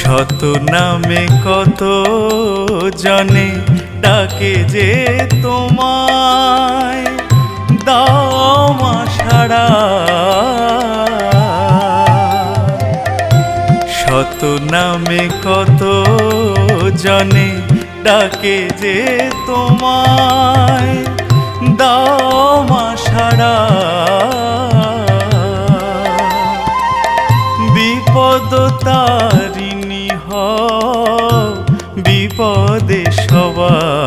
শত নামে কত জনে ডাকে যে তোমায়, দাও মা সাড়া। শত নামে কত জনে ডাকে যে তোমায়, দাও মা সাড়া। বিপদ তারিণী হও, বিপদে সবার